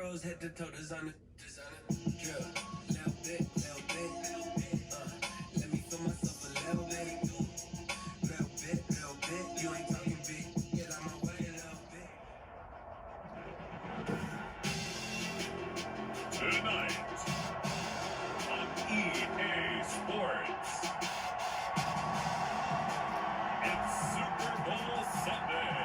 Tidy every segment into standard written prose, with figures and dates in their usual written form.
rose head to toe designer. Drill. Little bit. Let me feel myself a little bit. Little bit. You ain't talking big. Get out my way a little bit. Tonight on EA Sports, it's Super Bowl Sunday.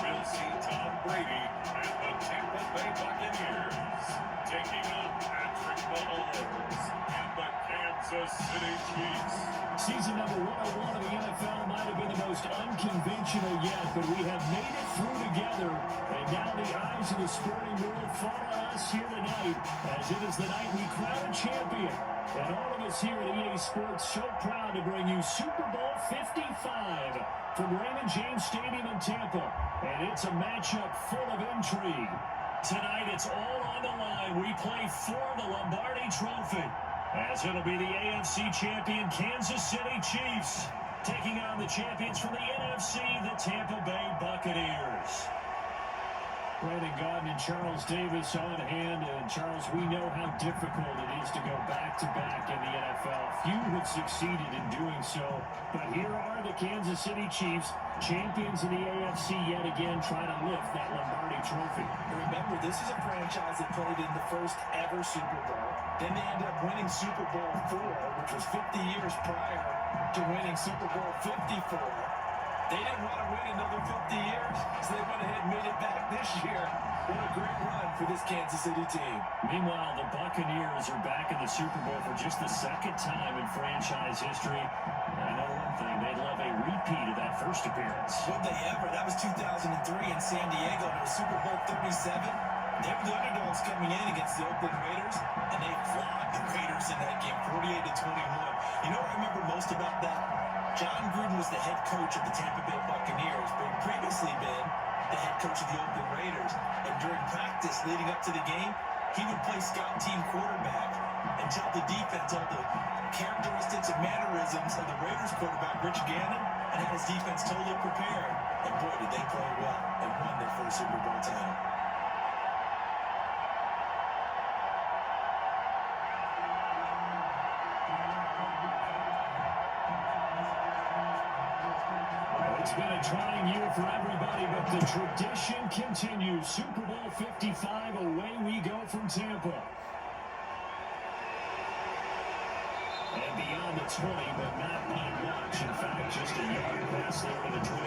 We'll see Tom Brady and the Tampa Bay Buccaneers taking on Patrick Mahomes and the Kansas City Chiefs. Season number 101 of the NFL might have been the most unconventional yet, but we have made it through together, and now the eyes of the sporting world fall on us here tonight, as it is the night we crown a champion. And all of us here at EA Sports so proud to bring you Super Bowl 55 from Raymond James Stadium in Tampa. And it's a matchup full of intrigue. Tonight it's all on the line. We play for the Lombardi Trophy, as it'll be the AFC champion Kansas City Chiefs taking on the champions from the NFC, the Tampa Bay Buccaneers. Brandon Gaudin and Charles Davis on hand. And Charles, we know how difficult it is to go back-to-back in the NFL. Few have succeeded in doing so. But here are the Kansas City Chiefs, champions in the AFC yet again, trying to lift that Lombardi Trophy. Remember, this is a franchise that played in the first ever Super Bowl. Then they ended up winning Super Bowl IV, which was 50 years prior to winning Super Bowl 54. They didn't want to wait another 50 years, so they went ahead and made it back this year. What a great run for this Kansas City team. Meanwhile, the Buccaneers are back in the Super Bowl for just the second time in franchise history. And I know one thing, they'd love a repeat of that first appearance. Would they ever? That was 2003 in San Diego. It was Super Bowl 37. They were the underdogs coming in against the Oakland Raiders, and they flogged the Raiders in that game, 48-21. You know what I remember most about that? John Gruden was the head coach of the Tampa Bay Buccaneers, but he'd previously been the head coach of the Oakland Raiders. And during practice leading up to the game, he would play scout team quarterback and tell the defense all the characteristics and mannerisms of the Raiders quarterback, Rich Gannon, and had his defense totally prepared. And boy, did they play well and won their first Super Bowl title. It's been a trying year for everybody, but the tradition continues. Super Bowl 55, away we go from Tampa. And beyond the 20, but not by much. In fact, just a yard pass there to the 21.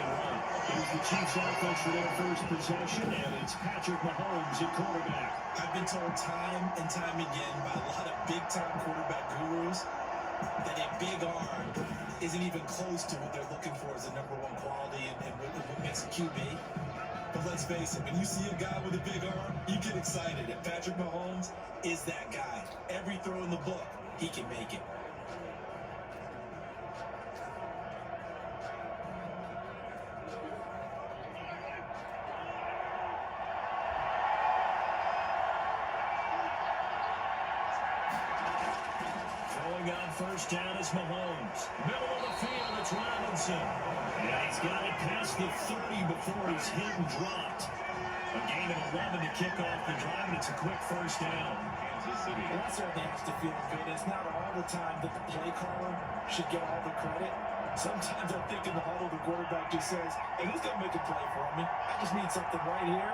Here's the Chiefs offense for their first possession, and it's Patrick Mahomes at quarterback. I've been told time and time again by a lot of big-time quarterback gurus that a big arm isn't even close to what they're looking for as the number one quality and what makes a QB. But let's face it, when you see a guy with a big arm, you get excited. And Patrick Mahomes is that guy. Every throw in the book, he can make it. On first down is Mahomes. Middle of the field, it's Robinson. And he's got it past the 30 before he's hit and dropped. A gain of 11 to kick off the drive, and it's a quick first down. Well, that certainly has to feel good. It's not all the time that the play caller should get all the credit. Sometimes I think in the huddle, the quarterback just says, hey, who's going to make a play for me? I just need something right here.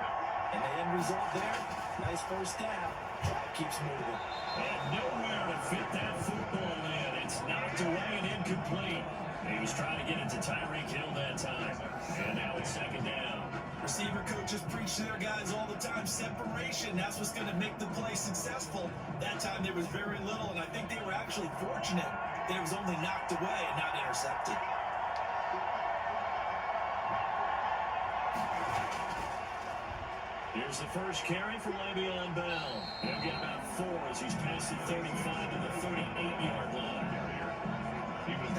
And the end result there, nice first down. Drive keeps moving. And nowhere to fit that football in. It's knocked away and incomplete. He was trying to get it to Tyreek Hill that time. And now it's second down. Receiver coaches preach to their guys all the time. Separation, that's what's going to make the play successful. That time there was very little, and I think they were actually fortunate that it was only knocked away and not intercepted. Here's the first carry for Le'Veon Bell. He'll get about 4 as he's past the 35 to the 38-yard line.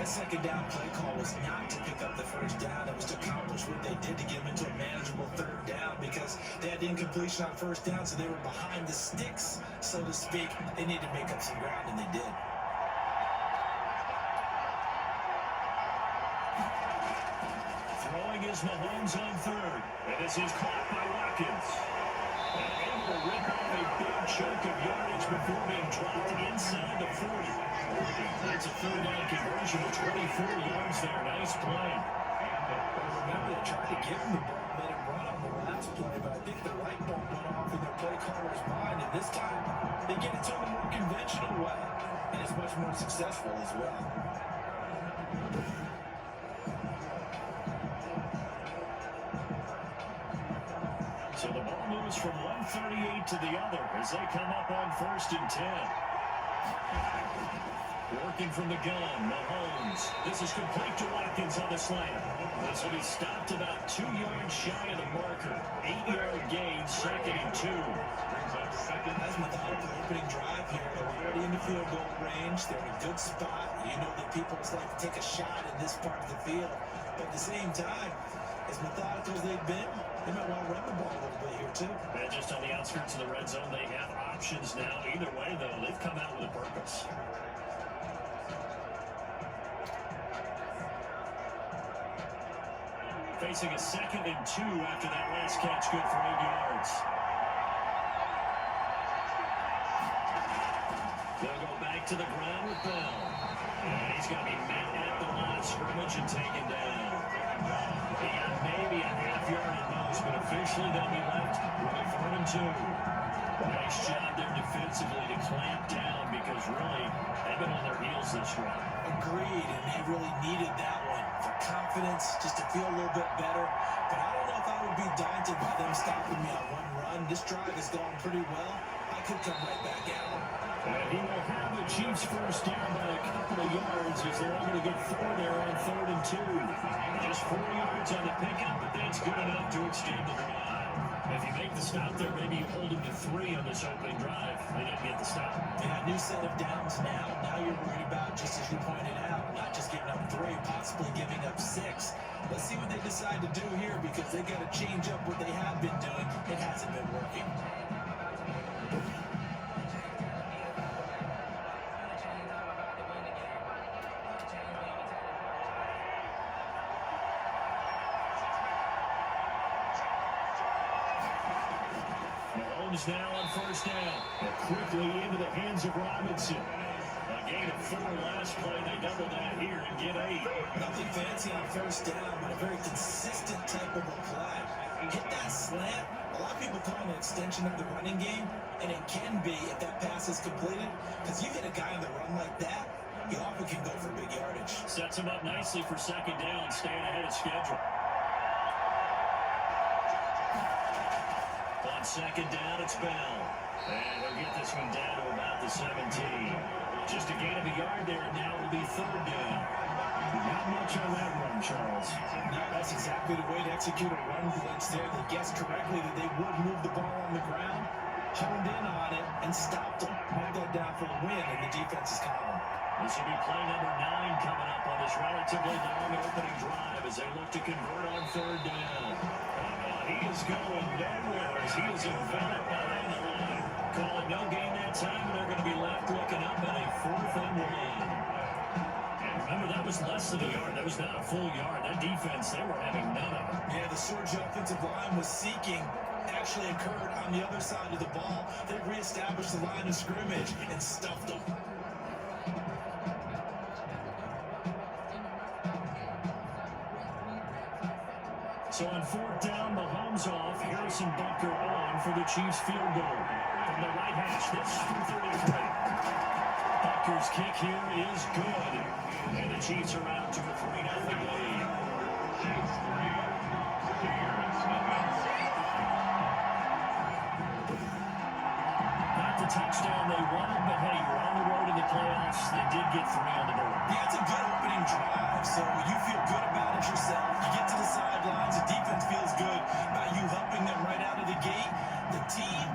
That second down play call was not to pick up the first down. It was to accomplish what they did to get them into a manageable third down because they had incompletion on first down, so they were behind the sticks, so to speak. They needed to make up some ground, and they did. Throwing is Mahomes on third, and this is caught by Watkins. And able to rip off a big chunk of yardage before being dropped inside the 40. That's a third down conversion of 24 yards there. Nice play. Remember, they tried to give him the ball, let him run on the last play, but I think the light bulb went off in their play caller's mind, and this time they get it to him a more conventional way, and it's much more successful as well. So the ball moves from 138 to the other as they come up on 1st and 10. Working from the gun, Mahomes. This is complete to Watkins on the slant. This will be stopped about 2 yards shy of the marker. 8-yard gain, 2nd and 2. That's methodical opening drive here. They're already in the field goal range. They're in a good spot. You know that people just like to take a shot in this part of the field. But at the same time, as methodical as they've been, they might want to run the ball a little bit here too. And just on the outskirts of the red zone, they have options now. Either way, though, they've come out with a purpose. Facing a 2nd and 2 after that last catch, good for 8 yards. They'll go back to the ground with Bell. And he's going to be met at the line of scrimmage and taken down. He got maybe a half yard at most, but officially they'll be left with a 3rd and 2. Nice job there defensively to clamp down because really they've been on their heels this drive. Agreed, and they really needed that one for confidence, just to feel a little bit better. But I don't know if I would be daunted by them stopping me on one run. This drive has gone pretty well. I could come right back at them. And he will have the Chiefs first down by a couple of yards as they're able to get 4 there on 3rd and 2. Just 4 yards on the pickup, but that's good enough to extend the drive. If you make the stop there, maybe you hold him to 3 on this opening drive. They didn't get the stop. Yeah, new set of downs now. Now you're worried about, just as you pointed out, not just giving up 3, possibly giving up 6. Let's see what they decide to do here because they got to change up what they have been doing. It hasn't been working. Mahomes now on 1st down. And quickly into the hands of Robinson. A gain of 4 last play. They double that here and get 8. Nothing fancy on 1st down, but a very consistent type of a play. Hit that slant. A lot of people call it an extension of the running game, and it can be if that pass is completed. Because you hit a guy on the run like that, he often can go for big yardage. Sets him up nicely for 2nd down, staying ahead of schedule. On 2nd down, it's Bell. And he'll get this one down to about the 17. Just a gain of a yard there, and now will be 3rd down. Not much on that run, Charles. No, that's exactly the way to execute a run blitz there. They guessed correctly that they would move the ball on the ground, honed in on it, and stopped them. Moved that down for a win in the defense's column. This will be play number 9 coming up on this relatively long opening drive as they look to convert on 3rd down. He is going nowhere as he is enveloped behind the line. Calling no gain that time, and they're going to be left looking up at a 4th and 1. And remember, that was less than a yard. That was not a full yard. That defense, they were having none of it. Yeah, the surge offensive line was seeking actually occurred on the other side of the ball. They reestablished the line of scrimmage and stuffed them. So on 4th down, Mahomes off, Harrison Butker on for the Chiefs field goal. From the right hash, this from 33. Butker's kick here is good. And the Chiefs are out to a 3-0 lead. Not the touchdown they wanted, but hey, you're on the road in the playoffs. They did get 3 on the board. Yeah, it's a good opening drive, so you feel good about it yourself. You get to the sidelines, the defense feels good about you helping them right out of the gate. The team,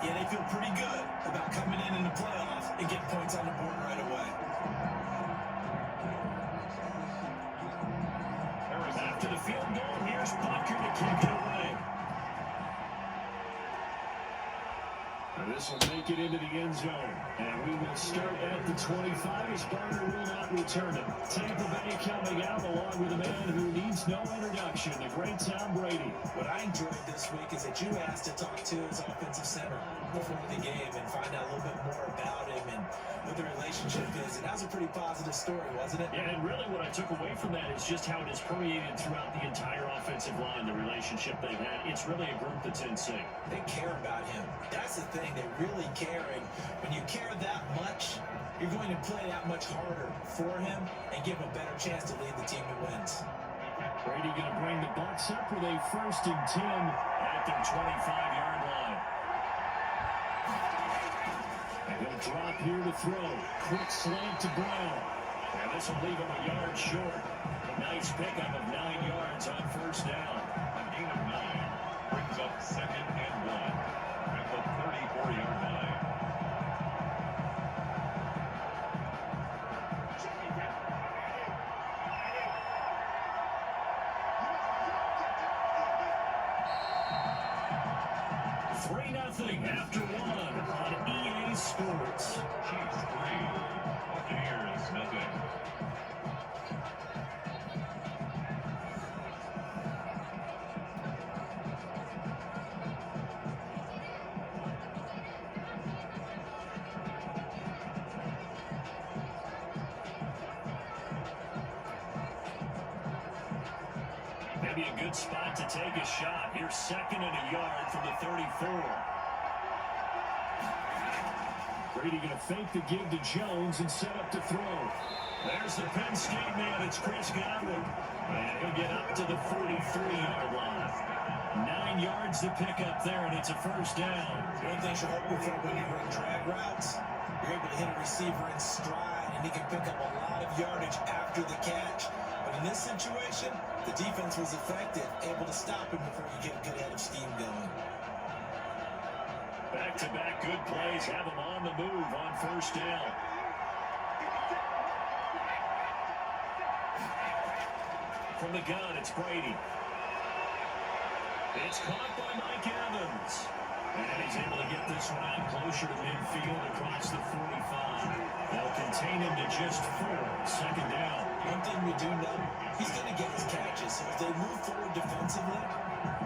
yeah, they feel pretty good about coming in the playoffs and getting points on the board right away. Here's Bucker to kick it away. This will make it into the end zone. And we will start at the 25 as Barner will not return it. Tampa Bay coming out along with a man who needs no introduction, the great Tom Brady. What I enjoyed this week is that you asked to talk to his offensive center before the game and find out a little bit more about him and what the relationship is. And that was a pretty positive story, wasn't it? Yeah, and really what I took away from that is just how it has permeated throughout the entire offensive line, the relationship they've had. It's really a group that's in sync. They care about him. That's the thing. They really care. And when you care that much, you're going to play that much harder for him and give him a better chance to lead the team that wins. Brady going to bring the Bucs up with a 1st and 10 at their 25-yard line. And he'll drop here to throw. Quick slant to Brown. And this will leave him a yard short. A nice pickup of 9 yards on 1st down. A gain of 9 brings up 2nd and 1 at the 34-yard line. After 1 on EA Sports. Chiefs 3, Buccaneers nothing. Maybe a good spot to take a shot. Here's 2nd and a yard from the 34. Brady going to fake the give to Jones and set up to throw. There's the Penn State man. It's Chris Godwin. And he'll get up to the 43-yard line. 9 yards to pick up there, and it's a 1st down. One thing you're hoping for when you run drag routes, you're able to hit a receiver in stride, and he can pick up a lot of yardage after the catch. But in this situation, the defense was effective, able to stop him before you get a good head of steam going. Back-to-back good plays have him on the move on 1st down. From the gun, it's Brady. It's caught by Mike Evans. And he's able to get this one out closer to midfield across the 45. They'll contain him to just 4. 2nd down. One thing we do know, he's going to get his catches. So as they move forward defensively,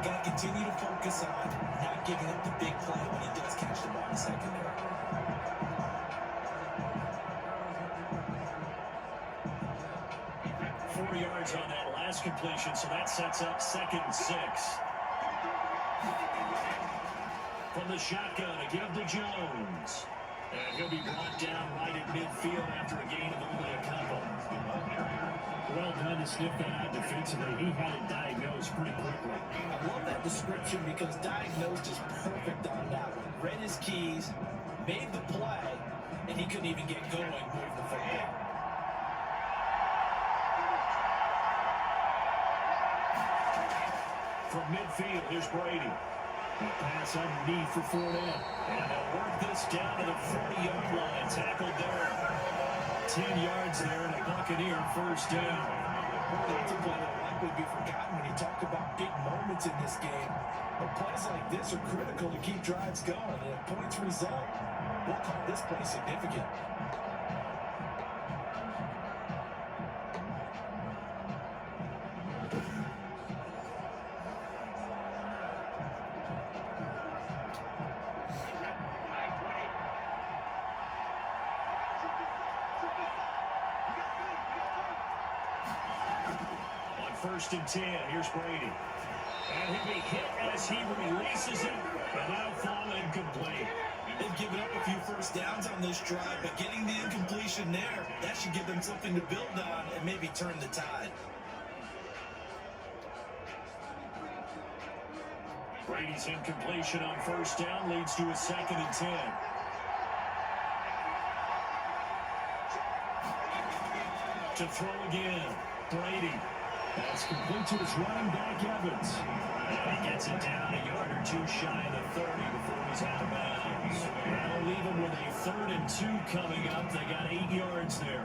got to continue to focus on not giving up the big play when he does catch the ball in the secondary. Four yards on that last completion, so that sets up 2nd and 6. From the shotgun, a give to Jones. And he'll be brought down right at midfield after a gain of only a couple. Well done to sniff that out defensively. He had it diagnosed pretty quickly. I love that description because diagnosed is perfect on that one. Read his keys, made the play, and he couldn't even get going moving the football. From midfield, here's Brady. The pass underneath for Fournette. And they'll work this down to the 40-yard line. Tackled there. 10 yards there and a Buccaneer 1st down. That's a play that will likely be forgotten when you talk about big moments in this game. But plays like this are critical to keep drives going. And if points result, we'll call this play significant. On 1st and 10, here's Brady. And he'll be hit as he releases it. And that'll fall incomplete. They've given up a few 1st downs on this drive, but getting the incompletion there, that should give them something to build on and maybe turn the tide. Brady's incompletion on 1st down leads to a 2nd and 10. To throw again, Brady. That's complete to his running back, Evans. And he gets it down a yard or 2 shy of the 30 before he's out of bounds. That'll leave him with a 3rd and 2 coming up. They got 8 yards there.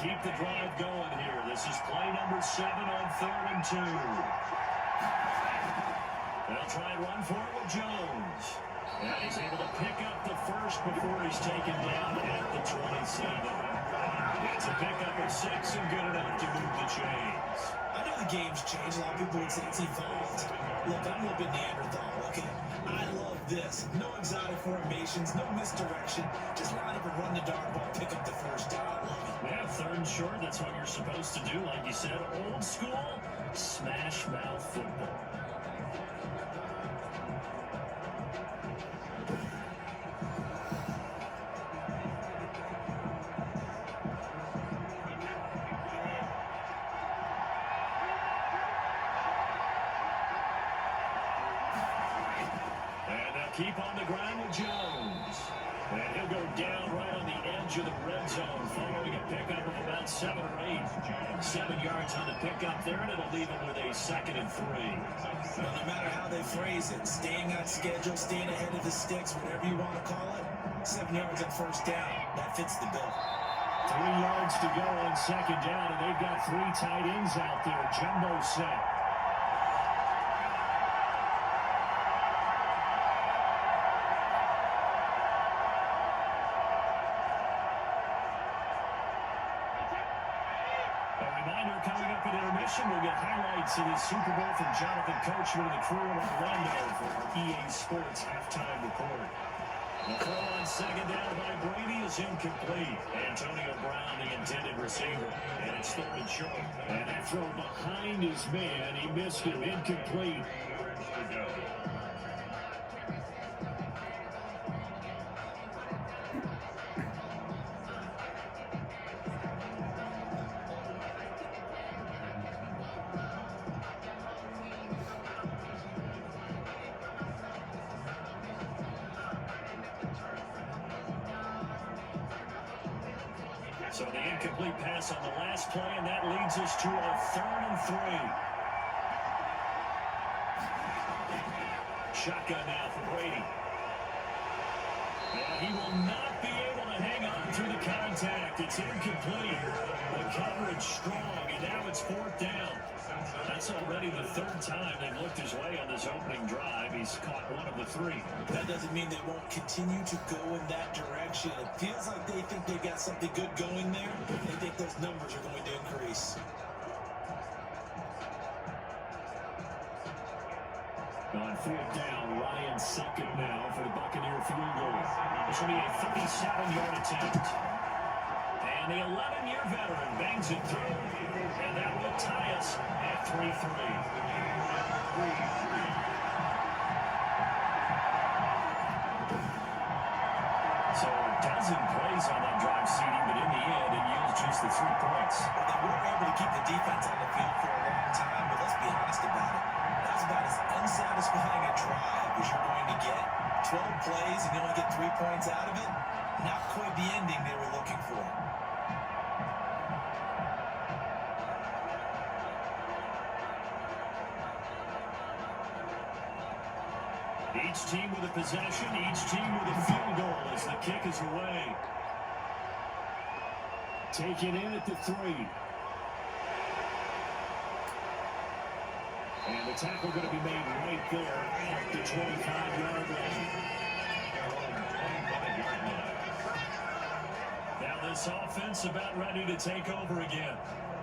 keep the drive going here. This is play number 7 on 3rd and 2. They'll try and run for it with Jones. And he's able to pick up the first before he's taken down at the 27. It's a pickup of 6 and good enough to move the chains. I know the game's changed. A lot of people would say it's evolved. Look, I'm a little bit Neanderthal, okay? I love this. No exotic formations, no misdirection. Just line up and run the dart ball, pick up the first down. I love it. Yeah, 3rd and short, that's what you're supposed to do. Like you said, old school, smash mouth football. Keep on the ground with Jones. And he'll go down right on the edge of the red zone, following a pickup of about 7 or 8. 7 yards on the pickup there, and it'll leave him with a 2nd and 3. Well, no matter how they phrase it, staying on schedule, staying ahead of the sticks, whatever you want to call it, 7 yards on first down. That fits the bill. 3 yards to go on 2nd down, and they've got 3 tight ends out there. Jumbo set. We'll get highlights of the Super Bowl from Jonathan Coachman and the crew in Orlando for our EA Sports halftime report. The throw on 2nd down by Brady is incomplete. Antonio Brown, the intended receiver, and it's 3rd and short. And that throw behind his man, he missed him, incomplete. So the incomplete pass on the last play, and that leads us to a 3rd and 3. Shotgun now for Brady. And he will not be able to hang on to the contact. It's incomplete. The coverage strong, and now it's 4th down. That's already the 3rd time they've looked his way on this opening drive. He's caught 1 of the 3. That doesn't mean they won't continue to go in that direction. It feels like they think they've got something good going there. They think those numbers are going to increase. On 4th down, Ryan 2nd now for the Buccaneer field goal. This will be a 37-yard attempt. And the 11-year veteran bangs it through. And that will tie us at 3-3. So a dozen plays on that drive, CD, but in the end, it yields just the 3 points. Well, they were able to keep the defense on the field for a long time, but let's be honest about it. That's about as unsatisfying a drive as you're going to get. 12 plays and you only get 3 points out of it. Not quite the ending they were looking for. Each team with a possession, each team with a field goal as the kick is away. Taken in at the 3. And the tackle going to be made right there at the 25-yard line. Now this offense about ready to take over again.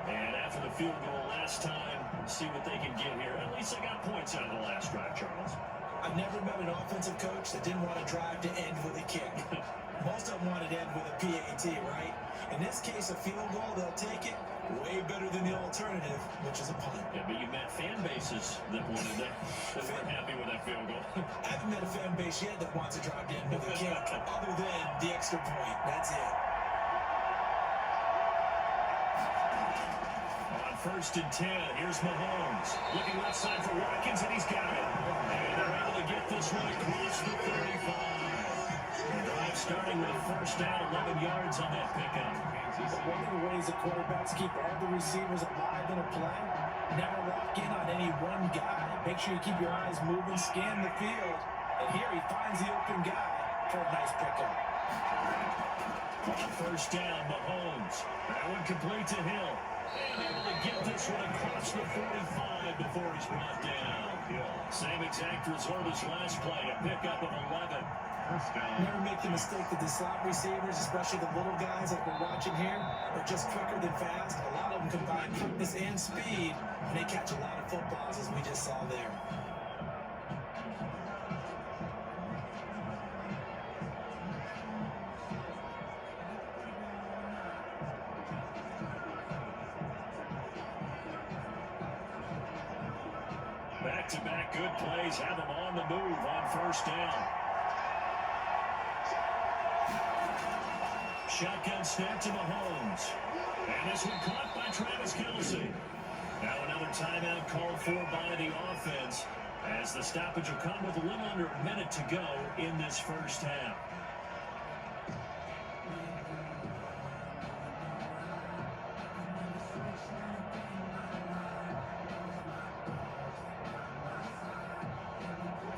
And after the field goal last time, see what they can get here. At least they got points out of the last drive, Charles. I've never met an offensive coach that didn't want to drive to end with a kick. Most of them wanted to end with a PAT, right? In this case, a field goal, they'll take it. Way better than the alternative, which is a punt. Yeah, but you met fan bases that wanted that weren't happy with that field goal. I haven't met a fan base yet that wants to drive to end with a kick, other than the extra point. That's it. On 1st and 10, here's Mahomes. Looking left side for Watkins, and he's got it. And they're able to get this one across the 35. The drive starting with a 1st down, 11 yards on that pickup. One of the ways the quarterbacks keep all the receivers alive in a play, never lock in on any one guy. Make sure you keep your eyes moving, scan the field. And here he finds the open guy for a nice pickup. On first down, Mahomes. That one complete to Hill. And able to get this one across the 45 before he's brought down. Same exact result as last play, a pickup of 11. First down. Never make the mistake that the slot receivers, especially the little guys like we're watching here, are just quicker than fast. A lot of them combine quickness and speed, and they catch a lot of footballs, as we just saw there. Back-to-back good plays have them on the move on first down. Shotgun snap to Mahomes. And this one caught by Travis Kelce. Now another timeout called for by the offense, as the stoppage will come with a little under a minute to go in this first half.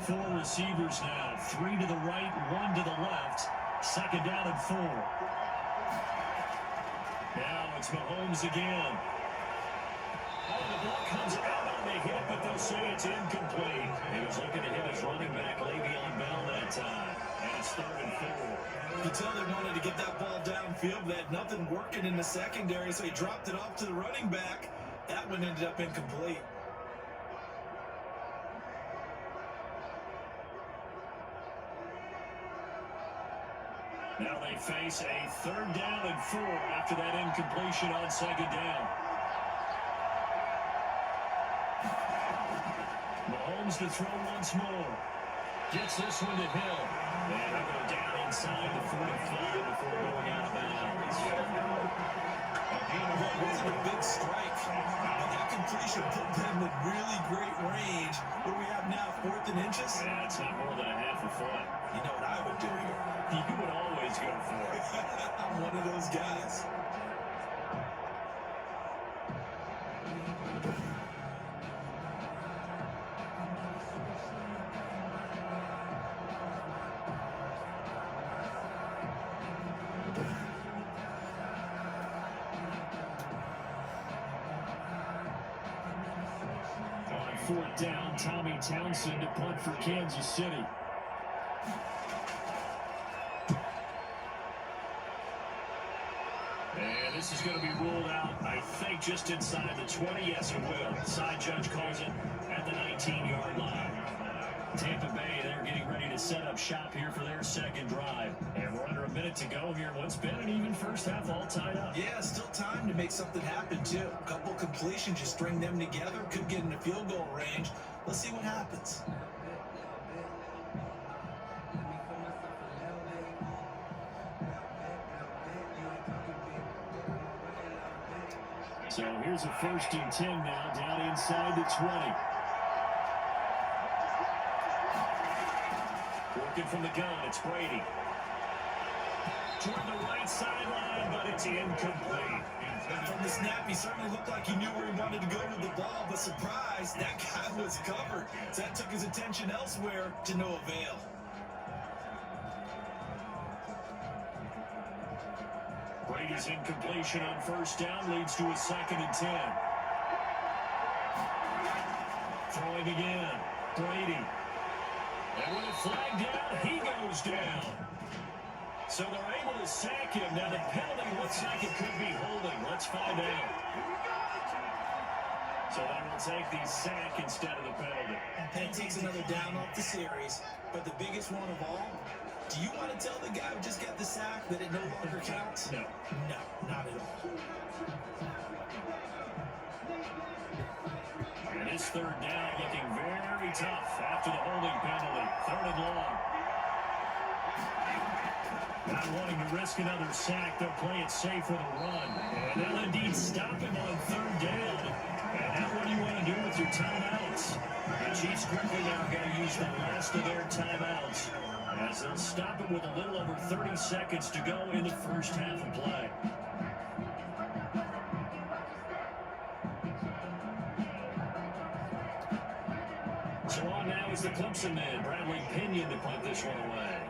Four receivers now, 3 to the right, 1 to the left. Second down and 4. Now it's Mahomes again. Oh, the ball comes out on the hit, but they'll say it's incomplete. He was looking to hit his running back, Le'Veon Bell, that time. And it's 3rd and 4. You could tell they wanted to get that ball downfield. They had nothing working in the secondary, so he dropped it off to the running back. That one ended up incomplete. Now they face a 3rd down and 4 after that incompletion on second down. Mahomes to throw once more. Gets this one to Hill. And they'll go down inside the 45 before going out of bounds. It wasn't a big strike, but that completion put them in really great range. What do we have now, 4th and inches? Yeah, it's not more than a half a foot. You know what I would do here? You would always go for it. I'm one of those guys. On 4th down, Tommy Townsend to punt for Kansas City. And this is going to be ruled out, I think, just inside the 20. Yes, it will. Side judge calls it at the 19-yard line. Tampa Bay, they're getting ready to set up shop here for their second drive. And we're under a minute to go here. What's been an even first half, all tied up. Yeah, still time to make something happen, too. A couple completions, just string them together. Could get into field goal range. Let's see what happens. So here's a 1st and 10 now, down inside the 20. Working from the gun, it's Brady. Toward the right sideline, but it's incomplete. From the snap, he certainly looked like he knew where he wanted to go with the ball, but surprise, that guy was covered. So that took his attention elsewhere to no avail. Brady's incompletion on first down leads to a 2nd and 10. Throwing again, Brady. And with a flag down, he goes down. So they're able to sack him. Now the penalty looks like it could be holding. Let's find out. So they will take the sack instead of the penalty. And it takes another down off the series. But the biggest one of all, do you want to tell the guy who just got the sack that it no longer counts? No. No, not at all. And this 3rd down looking very tough after the holding penalty. 3rd and long. Not wanting to risk another sack, they'll play it safe with a run. And they'll indeed stop him on 3rd down. And now what do you want to do with your timeouts? The Chiefs quickly now going to use the last of their timeouts, as they'll stop it with a little over 30 seconds to go in the first half of play. So on now is the Clemson man, Bradley Pinion, to punt this one away.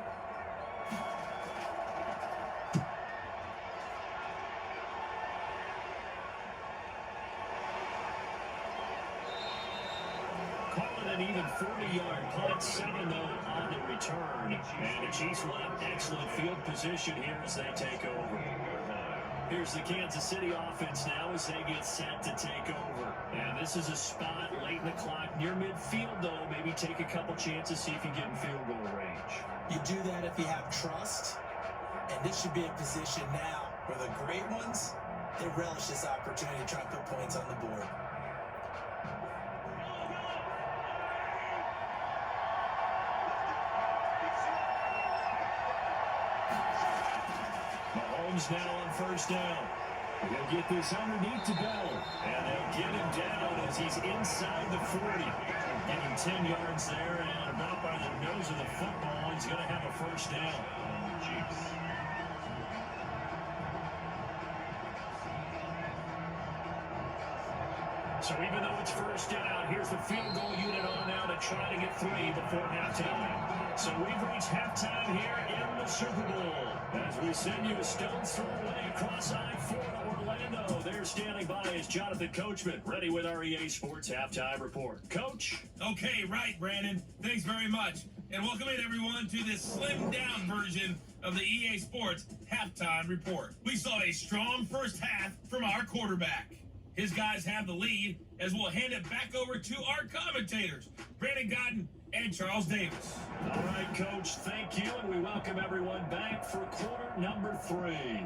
an even 40-yard punt, 7-0 on the return. And the Chiefs will have excellent field position here as they take over. Here's the Kansas City offense now as they get set to take over. And this is a spot late in the clock near midfield, though. Maybe take a couple chances, see if you get in field goal range. You do that if you have trust. And this should be a position now where the great ones, they relish this opportunity to try and put points on the board. Mahomes now on first down. They'll get this underneath to Bell. And they'll get him down as he's inside the 40. Getting 10 yards there and about by the nose of the football. He's going to have a first down. So even though it's first down, here's the field goal unit on now to try to get 3 before halftime. So we've reached halftime here in the Super Bowl. As we send you a stone's throw away across I-4 to Orlando. There standing by is Jonathan Coachman, ready with our EA Sports Halftime Report. Coach? Okay, right, Brandon. Thanks very much. And welcome in, everyone, to this slimmed-down version of the EA Sports Halftime Report. We saw a strong first half from our quarterback. His guys have the lead as we'll hand it back over to our commentators, Brandon Godden and Charles Davis. All right, Coach, thank you, and we welcome everyone back for quarter number 3.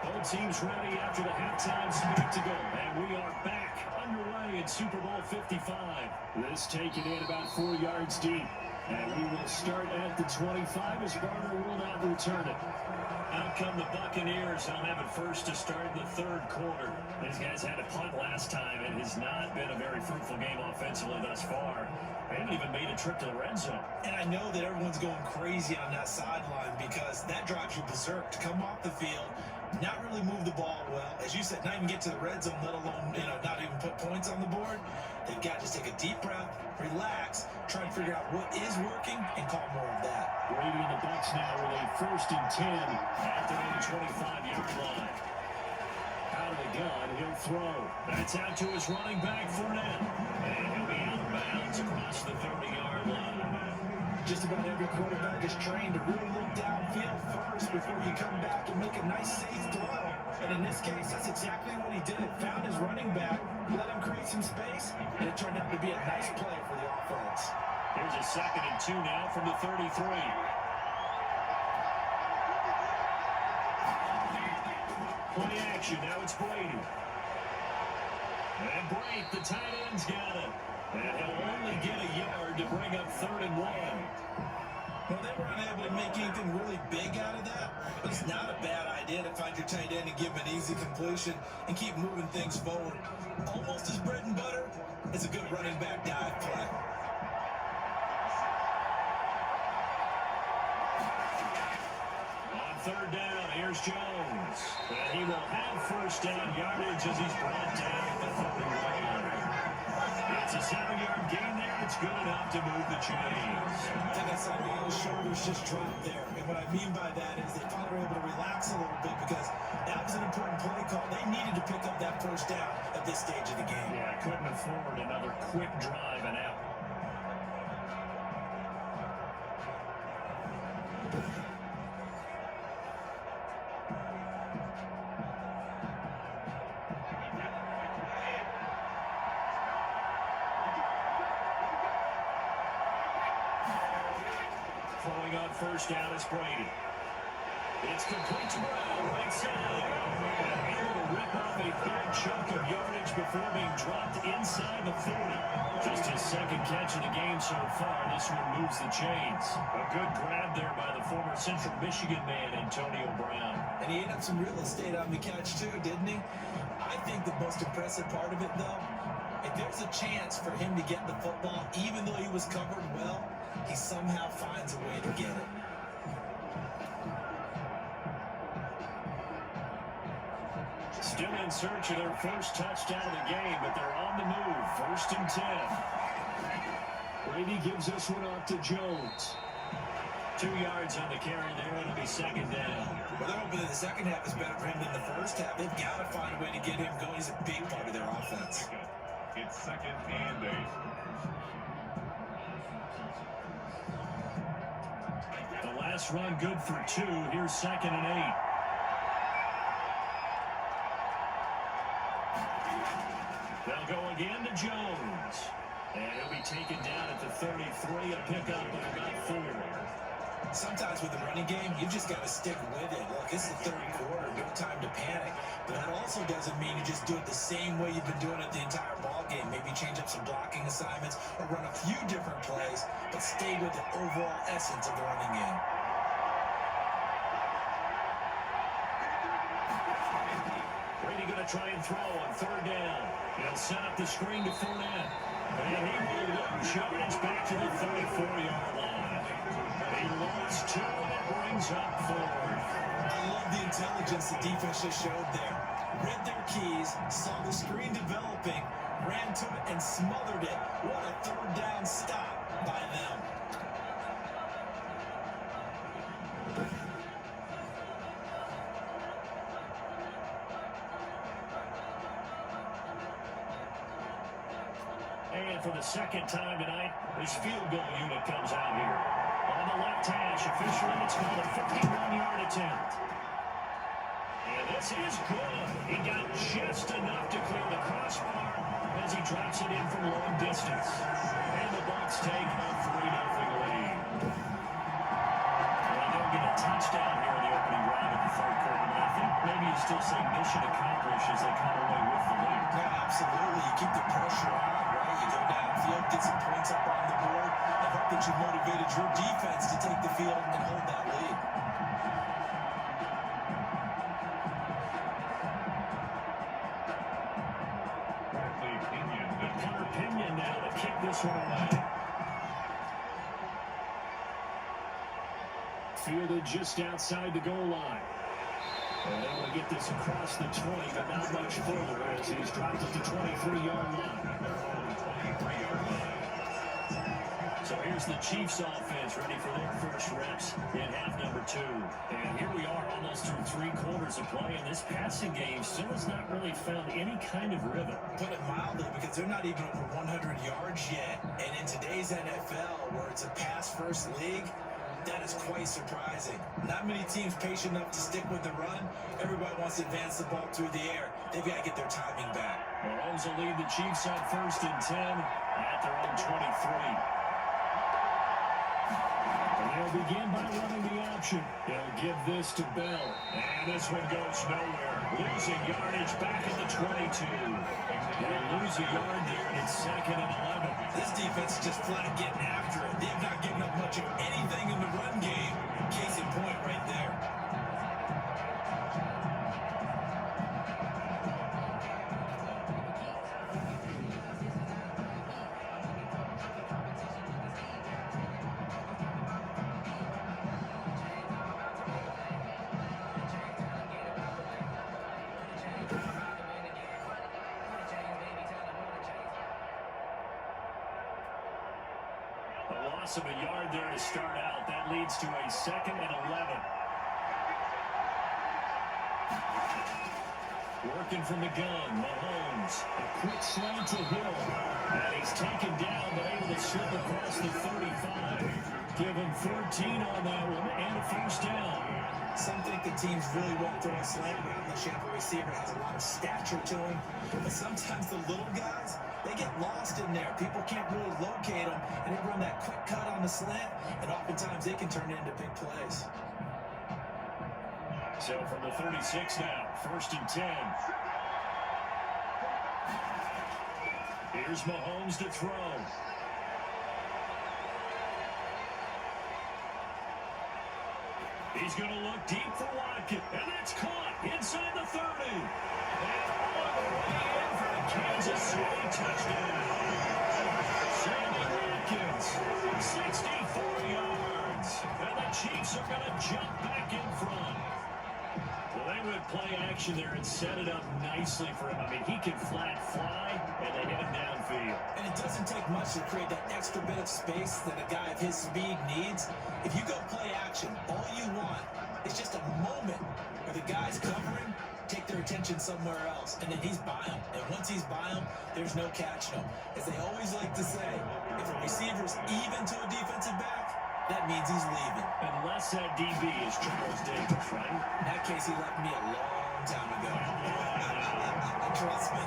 Both teams ready after the halftime speak to go. And we are back underway in Super Bowl 55. This taken in about 4 yards deep. And we will start at the 25 as Garner will not return it. Out come the Buccaneers. They'll have it first to start in the third quarter. These guys had a punt last time. It has not been a very fruitful game offensively thus far. They haven't even made a trip to the red zone. And I know that everyone's going crazy on that sideline because that drives you berserk to come off the field, not really move the ball well. As you said, not even get to the red zone, let alone, not even put points on the board. They've got to just take a deep breath, relax, try and figure out what is working, and call more of that. Brady and the Bucs now with a 1st and 10 at their own 25-yard line. Out of the gun, he'll throw. That's out to his running back, Fournette. And he'll be out of bounds across the 30-yard line. Just about every quarterback is trained to really look downfield first before you come back and make a nice, safe throw. And in this case, that's exactly what he did. Found his running back, let him create some space, and it turned out to be a nice play for the offense. Here's a 2nd and 2 now from the 33. Play action, now it's Brady. And Brady, the tight end's got it. And he'll only get a yard to bring up 3rd and 1. Well, they were unable to make anything really big out of that, but it's not a bad idea to find your tight end and give him an easy completion and keep moving things forward. Almost as bread and butter as a good running back dive play. On 3rd down, here's Jones. And he will have 1st down yardage as he's brought down at the 31. It's a 7-yard gain there. It's good enough to move the chains. I think I saw Neal's shoulders just drop there. And what I mean by that is they finally were able to relax a little bit because that was an important play call. They needed to pick up that 1st down at this stage of the game. Yeah, couldn't afford another quick drive and out. Throwing on 1st down is Brady. It's complete to Brown, right side. And able to rip off a 3rd chunk of yardage before being dropped inside the 40. Just his 2nd catch of the game so far. This one moves the chains. A good grab there by the former Central Michigan man, Antonio Brown. And he ate up some real estate on the catch too, didn't he? I impressive part of it, though? If there's a chance for him to get the football, even though he was covered well, he somehow finds a way to get it. Still in search of their first touchdown of the game, but they're on the move. 1st and 10. Brady gives this one off to Jones. 2 yards on the carry there. It'll be 2nd down. Well, they're hoping that the second half is better for him than the first half. They've got to find a way to get him going. He's a big part of their offense. It's 2nd and 8. The last run good for 2. Here's 2nd and 8. They'll go again to Jones. And he'll be taken down at the 33. A pickup of about 4. Sometimes with the running game, you just got to stick with it. Look, it's the third quarter, no time to panic. But that also doesn't mean you just do it the same way you've been doing it the entire ball game. Maybe change up some blocking assignments or run a few different plays, but stay with the overall essence of the running game. Brady going to try and throw on 3rd down. He'll set up the screen to Fournette. And he will lose yardage back to the 34-yard line. He lost 2 and it brings up 4. I love the intelligence the defense just showed there. Read their keys, saw the screen developing, ran to it and smothered it. What a 3rd down stop by them. And for the 2nd time tonight, this field goal unit comes out here. On the left hash, officially it's called a 51-yard attempt. And this is good. He got just enough to clear the crossbar as he drops it in from long distance. And the Bucs take a 3-0 lead. Well, they'll get a touchdown here in the opening round of the 3rd quarter, but I think maybe you still say mission accomplished as they come away with the lead. Yeah, absolutely. You keep the pressure on, right? You go downfield, get some points up on the board, and hope that you motivated your defense to take the field and hold that lead. Pinion now to kick this one away. Fielded just outside the goal line. And they will get this across the 20, but not much further as he's dropped it to 23-yard line. So here's the Chiefs offense ready for their first reps in half number 2. And here we are almost through 3 quarters of play, and this passing game still has not really found any kind of rhythm. Put it mildly, because they're not even over 100 yards yet. And in today's NFL, where it's a pass-first league, that is quite surprising. Not many teams patient enough to stick with the run. Everybody wants to advance the ball through the air. They've got to get their timing back. Mahomes will lead the Chiefs on 1st and 10 at their own 23. They'll begin by running the option. They'll give this to Bell. And this one goes nowhere. Losing yardage back at the 22. They'll lose a yard there, and it's 2nd and 11. This defense is just flat getting after it. They've not given up much of anything in the run game. Case in point right there. Loss of a yard there to start out. That leads to a 2nd and 11. Working from the gun, Mahomes. A quick slant to Hill. And he's taken down, but able to slip across the 35. Give him 14 on that one and a 1st down. Some think the teams really won't throw a slant route unless you have a receiver that has a lot of stature to him. But sometimes the little guys, they get lost in there. People can't really locate them, and they run that quick cut on the slant, and oftentimes they can turn it into big plays. So from the 36 now, 1st and 10. Here's Mahomes to throw. He's going to look deep for Watkins, and that's caught inside the 30. And all the way in for to jump back in front. Well, they would play action there and set it up nicely for him. I mean, he can flat fly, and they hit him downfield. And it doesn't take much to create that extra bit of space that a guy of his speed needs. If you go play action, all you want is just a moment where the guy's covering, take their attention somewhere else, and then he's by him. And once he's by him, there's no catching him. As they always like to say, if a receiver's even to a defensive back, that means he's leaving. Unless that DB is Charles Davis, right? In that case, he left me a long time ago. Trust me.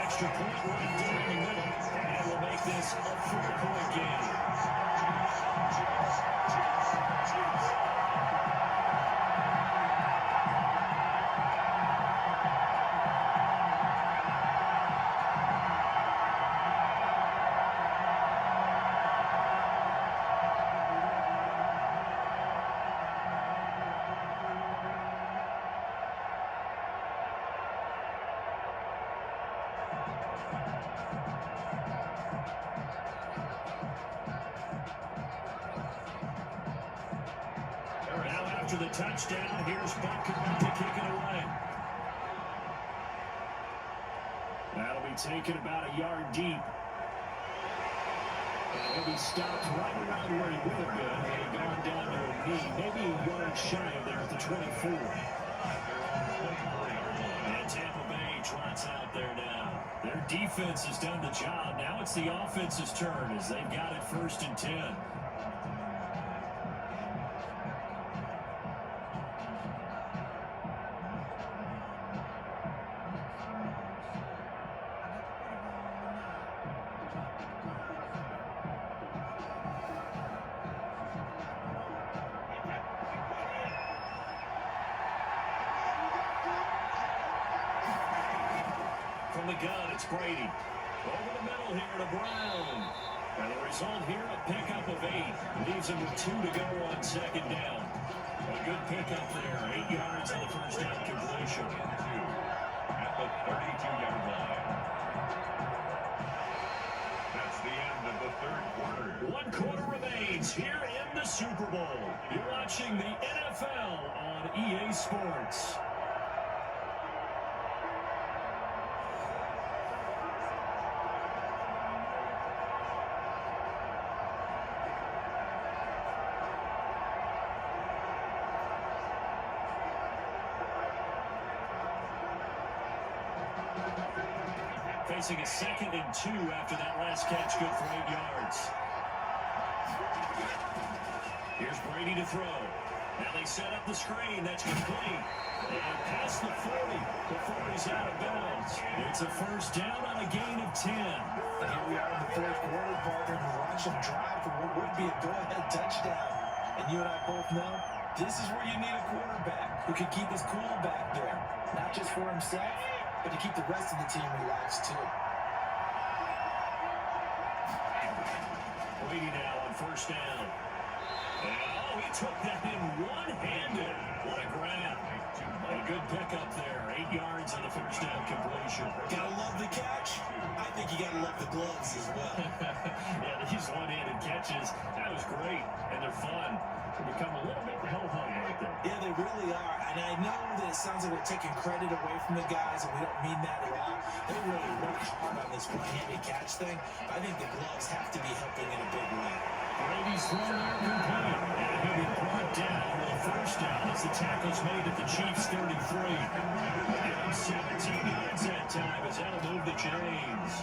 Extra point right down the middle. And we'll make this a 4-point game. After the touchdown, here's Buccaneers to kick it away. That'll be taken about a yard deep. He'll be stopped right around where he would have been had he gone down to a knee. Maybe a yard shy of there at the 24. And Tampa Bay trots out there now. Their defense has done the job. Now it's the offense's turn as they've got it 1st and 10. From the gun, it's Brady. Over the middle here to Brown. And the result here, a pickup of 8. Leaves him with 2 to go on 2nd down. A good pickup there. 8 yards on the first down completion. At the 32-yard line. That's the end of the 3rd quarter. 1 quarter remains here in the Super Bowl. You're watching the NFL on EA Sports. Facing a 2nd and 2 after that last catch, good for 8 yards. Here's Brady to throw. Now they set up the screen. That's complete. And past the 40 before he's out of bounds. It's a 1st down on a gain of 10. Here we are in the 4th quarter, partner. Watch him drive for what would be a go-ahead touchdown. And you and I both know this is where you need a quarterback who can keep his cool back there. Not just for himself, but to keep the rest of the team relaxed, too. Brady now on 1st down. And, he took that in one-handed. What a grab. A good pickup there. 8 yards on the 1st down completion. Gotta love the catch. I think you gotta love the gloves as well. Yeah, these one-handed catches, that was great. And they're fun. They become a little bit ho-hum right there. Yeah, they really are. And I know that it sounds like we're taking credit away from the guys, and we don't mean that at all. They really worked hard on this one-handed catch thing. I think the gloves have to be helping in a big way. Brady's thrown there complete. And he'll be brought down with a 1st down as the tackle's made at the Chiefs' 33. And 17 yards that time as that'll move the chains.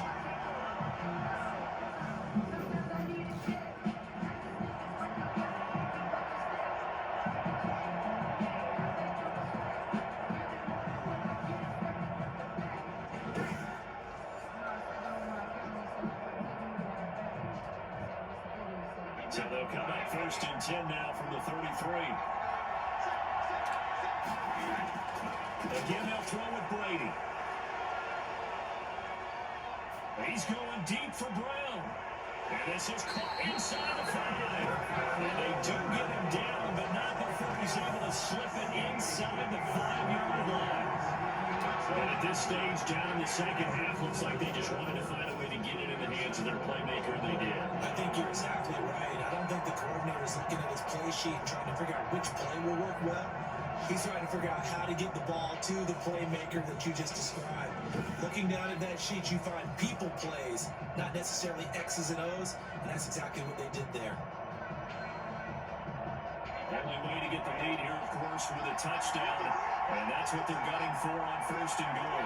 So they'll come up 1st and 10 now from the 33. Again, they'll throw with Brady. He's going deep for Brown. And this is caught inside the 5. And they do get him down, but not before he's able to slip it inside the 5-yard line. And at this stage, down in the second half, looks like they just wanted to find a way to get it in the hands of their playmaker, and they did. I think you're exactly right. I don't think the coordinator's looking at his play sheet and trying to figure out which play will work well. He's trying to figure out how to get the ball to the playmaker that you just described. Looking down at that sheet, you find people plays, not necessarily X's and O's, and that's exactly what they did there. Only way to get the lead here, of course, with a touchdown, and that's what they're gunning for on first and goal.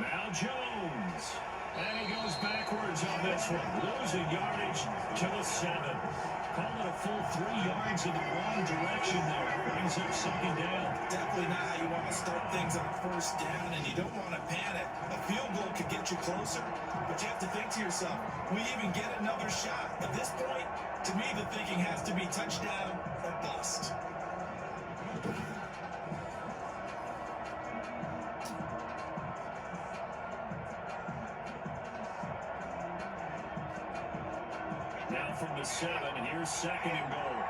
Now Jones, and he goes backwards on this one, losing yardage to the 7. Call it a full 3 yards in the wrong direction there. Brings up second down. Definitely not how you want to start things on first down, and you don't want to panic. A field goal could get you closer, but you have to think to yourself, will we even get another shot? At this point, to me, the thinking has to be touchdown or bust. Now from the 7, here's second and goal.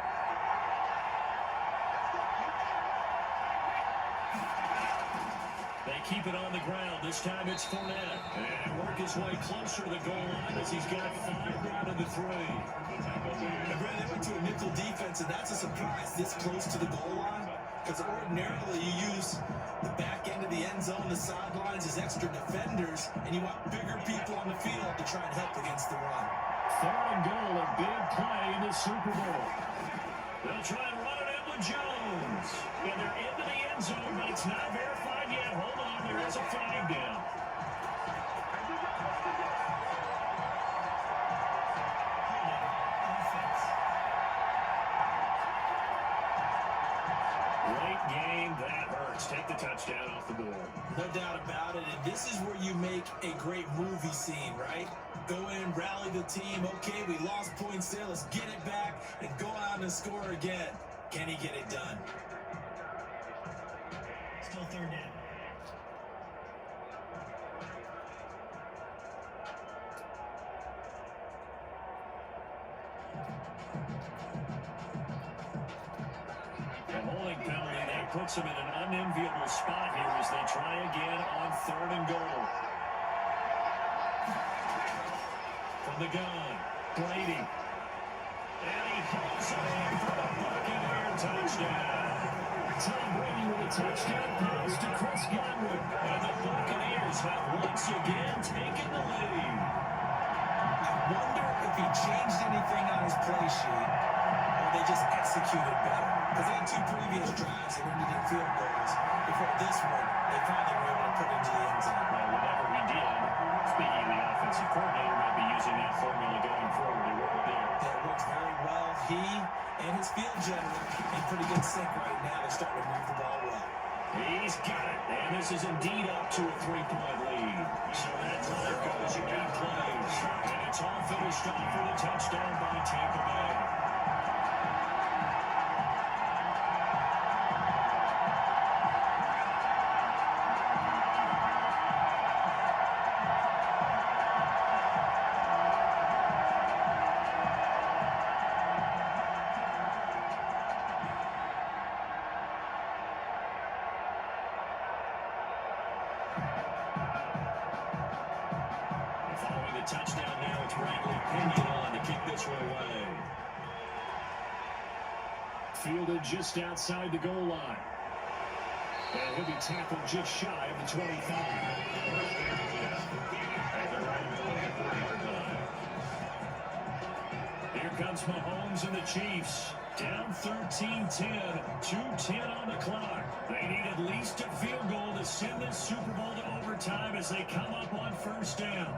They keep it on the ground. This time it's Fournette. And work his way closer to the goal line as he's got 5 down to the 3. And Brad, they went to a nickel defense, and that's a surprise this close to the goal line. Because ordinarily you use the back end of the end zone, the sidelines as extra defenders, and you want bigger people on the field to try and help against the run. Third and goal, a big play in the Super Bowl. They'll try and run it in with Jones. And they're into the end zone, but it's not verified yet. Hold on, there is a flag down. Late game, that hurts. Take the touchdown off the board. No doubt about it, and this is where you make a great movie scene, right? Go in, rally the team. Okay, we lost points there. Let's get it back and go out and score again. Can he get it done? Still third down. A holding penalty, that puts them in an unenviable spot here as they try again on third and goal. From the gun, Brady. And he hauls it in for the Buccaneer touchdown. Tom Brady with a touchdown pass to Chris Godwin. And the Buccaneers have once again taken the lead. I wonder if he changed anything on his play sheet, or they just executed better. Because they had 2 previous drives that ended in field goals. Before this one, they finally were able to put it into the end zone. Well, whatever he did, speaking of the offensive coordinator, might be using that formula going forward. It worked there. That works very well. He and his field general in pretty good sync right now. They're starting to move the ball well. He's got it, and this is indeed up to a 3-point lead. So that drive goes 8 plays, and it's all finished off for the touchdown by Tampa Bay. Following the touchdown now, it's Bradley Pinion on to kick this one away. Fielded just outside the goal line. And he'll be tackled just shy of the 25. Here comes Mahomes and the Chiefs. Down 13-10, 2:10 on the clock. They need at least a field goal to send this Super Bowl to overtime as they come up on first down.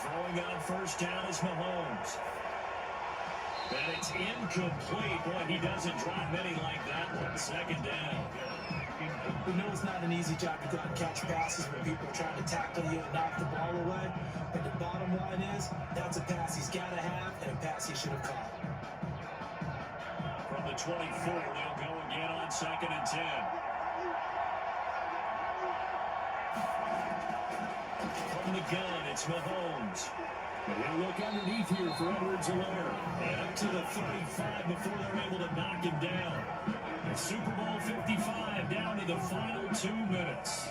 Throwing on first down is Mahomes. And it's incomplete. Boy, he doesn't drop many like that one. Second down. We know it's not an easy job to go out and catch passes when people are trying to tackle you and knock the ball away. But the bottom line is, that's a pass he's got to have and a pass he should have caught. From the 24, they'll go again on 2nd and 10. From the gun, it's Mahomes. He'll look underneath here for Edwards-Helaire. And up to the 35 before they're able to knock him down. The Super Bowl 55 down to the final 2 minutes.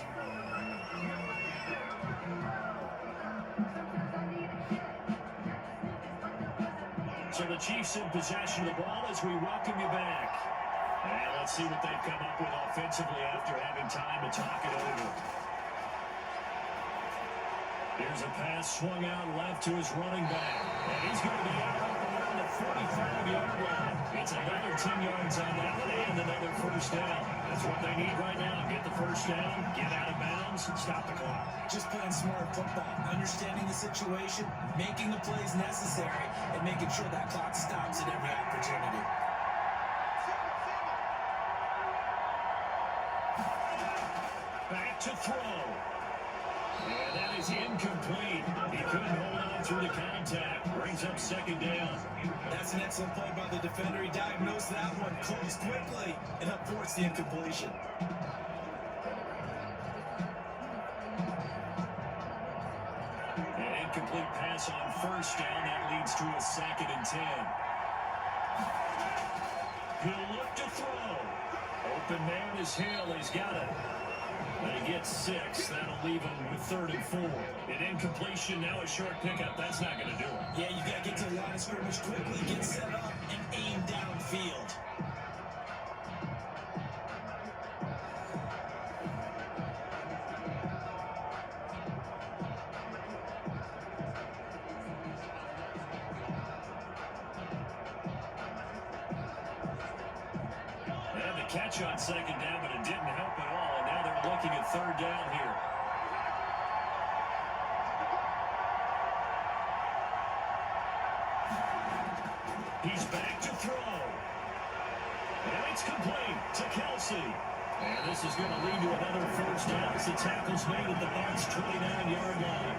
So the Chiefs in possession of the ball as we welcome you back. And let's see what they've come up with offensively after having time to talk it over. Here's a pass swung out left to his running back. And he's going to be out around the 45-yard line. It's another 10 yards on that one and another first down. That's what they need right now. Get the first down, get out of bounds, and stop the clock. Just playing smart football, understanding the situation, making the plays necessary, and making sure that clock stops at every opportunity. Back to throw. And that is incomplete. He couldn't hold on through the contact. Brings up 2nd down. That's an excellent play by the defender. He diagnosed that one, closed quickly, and forced the incompletion. An incomplete pass on first down. That leads to a 2nd and 10. He'll look to throw. Open man is Hill. He's got it. And he gets 6. That'll leave him with 3rd and 4. An incompletion, now a short pickup. That's not going to do it. Yeah, you got to get to the line of scrimmage quickly, get set up, and aim downfield. They had the catch on 2nd down, but it didn't help at all. And now they're looking at 3rd down here. He's back to throw. And it's complete to Kelsey. And this is going to lead to another first down as the tackle's made at the Bucs' 29-yard line.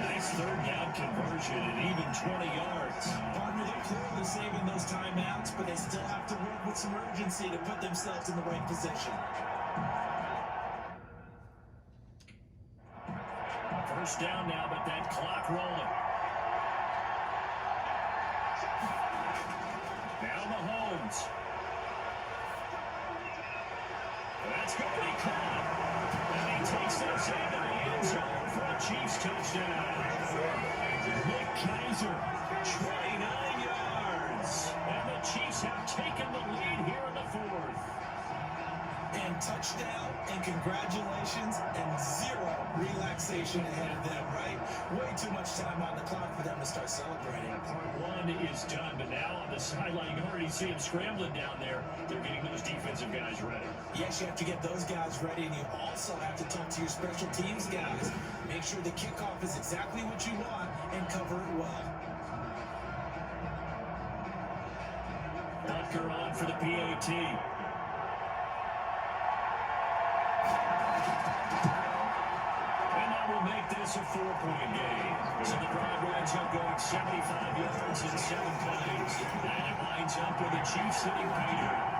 Nice 3rd down conversion at even 20 yards. Partner, they're clearly saving those timeouts, but they still have to work with some urgency to put themselves in the right position. First down now, but that clock rolling. Now Mahomes. That's going to be caught. And he takes this into the end zone for a Chiefs touchdown. Nick Kaiser, 29 yards. And the Chiefs have taken the lead here in the 4th. And touchdown, and congratulations, and 0 relaxation ahead of them, right? Way too much time on the clock for them to start celebrating. Part 1 is done, but now on the sideline, you can already see him scrambling down there. They're getting those defensive guys ready. Yes, you have to get those guys ready, and you also have to talk to your special teams guys. Make sure the kickoff is exactly what you want and cover it well. Butker on for the PAT. Make this a 4-point game. So the drive winds up going 75 yards in 7 plays. And it lines up with the Chiefs hitting Peter.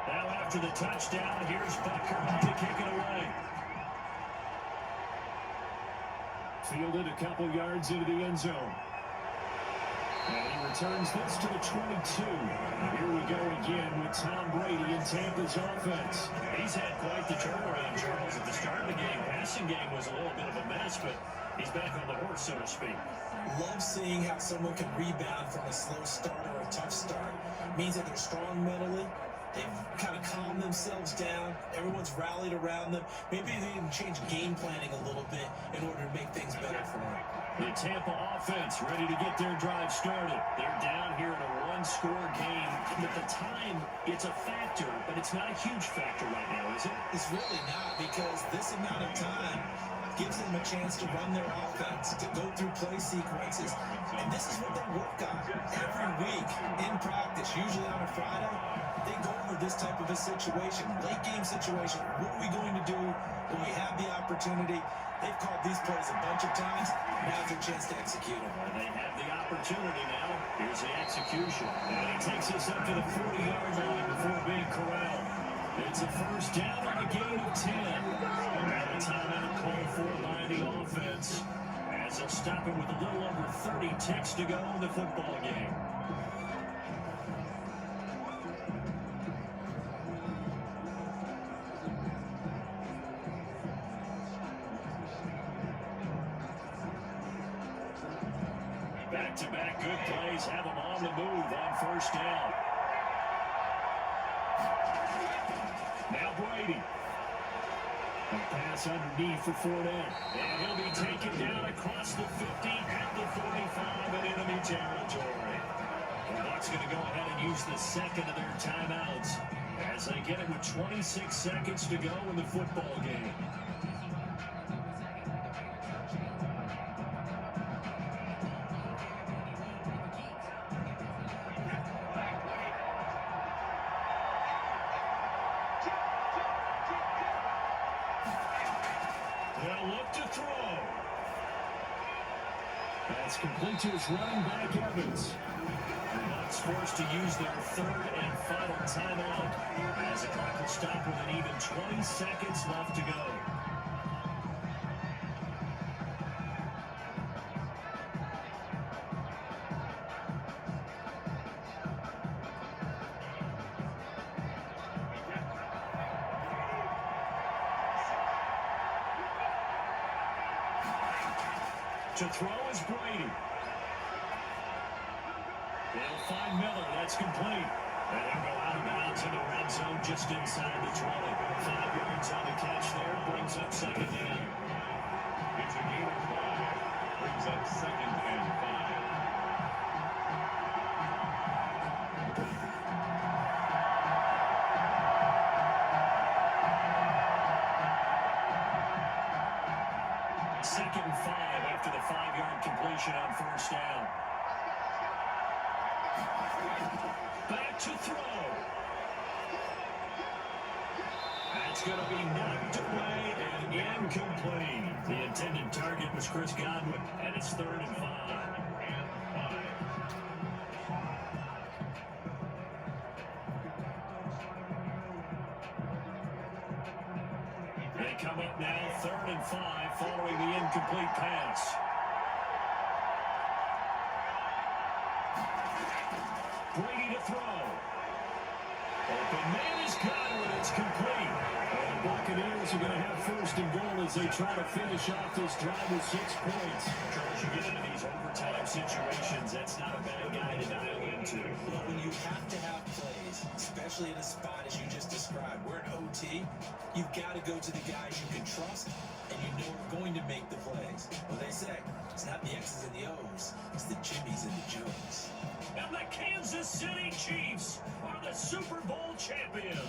Now after the touchdown, here's Butker to kick it away. Fielded a couple yards into the end zone. And he returns this to the 22. Here we go again with Tom Brady in Tampa's offense. He's had quite the turnaround, Charles. At the start of the game, passing game was a little bit of a mess, but he's back on the horse, so to speak. Love seeing how someone can rebound from a slow start or a tough start. It means that they're strong mentally. They've kind of calmed themselves down. Everyone's rallied around them. Maybe they can change game planning a little bit in order to make things better for them. The Tampa offense ready to get their drive started. They're down here in a one-score game. At the time, it's a factor, but it's not a huge factor right now, is it? It's really not, because this amount of time gives them a chance to run their offense, to go through play sequences. And this is what they work on every week in practice, usually on a Friday. They go over this type of a situation, late game situation. What are we going to do when we have the opportunity? They've called these plays a bunch of times. Now's their chance to execute them. And they have the opportunity now. Here's the execution. And he takes us up to the 40-yard line before being corralled. It's a first down on a gain of 10. And now the timeout called for by the offense, as they'll stop it with a little over 30 ticks to go in the football game. Back-to-back good plays have them on the move on first down. Now Brady. A pass underneath for Fournette. And he'll be taken down across the 50 at the 45 in enemy territory. The Bucs going to go ahead and use the second of their timeouts as they get it with 26 seconds to go in the football game. They'll look to throw. That's complete to his running back, Evans. The Bucs forced to use their third and final timeout as the clock will stop with an even 20 seconds left to go. To throw is Brady. They'll find Miller. That's complete. And they'll go out of bounds in the red zone just inside the 20. 5 yards on the catch there. Brings up second down. It's a gain of 5. Brings up second and 5. Second and 5 after the 5-yard completion on first down. Back to throw. That's going to be knocked away and incomplete. The intended target was Chris Godwin, and it's 3rd and 5. They come up now, 3rd and 5, following the incomplete pass. Brady to throw. Open man is Godwin. It's complete. And the Buccaneers are going to have 1st and goal as they try to finish off this drive with 6 points. Charles, you get into these overtime situations, that's not a bad guy to dial into. Well, when you have to have plays, especially in a spot as you just described, we're in OT, you've got to go to the guys you can trust and you know are going to make the plays. Well, they say, it's not the X's and the O's, it's the Jimmies and the Joes. And the Kansas City Chiefs are the Super Bowl champions.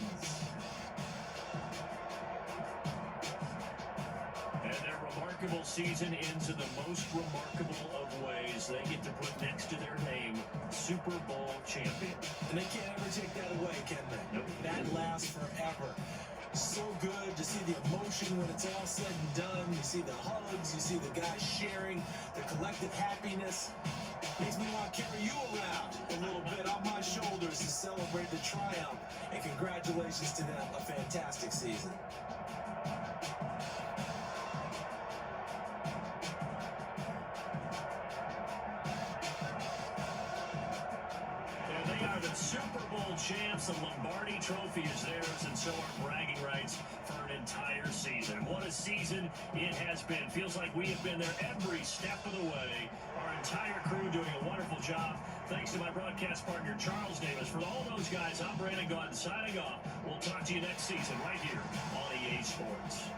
And their remarkable season ends in the most remarkable of ways. They get to put next to their name, Super Bowl champion. And they can't ever take that away, can they? Nope. That lasts forever. So good to see the emotion when it's all said and done. You see the hugs, you see the guys sharing, the collective happiness. Makes me want to carry you around a little bit on my shoulders to celebrate the triumph. And congratulations to them, a fantastic season. But Super Bowl champs, the Lombardi Trophy is theirs, and so are bragging rights for an entire season. What a season it has been. Feels like we have been there every step of the way. Our entire crew doing a wonderful job. Thanks to my broadcast partner, Charles Davis. For all those guys, I'm Brandon Gaudin signing off. We'll talk to you next season right here on EA Sports.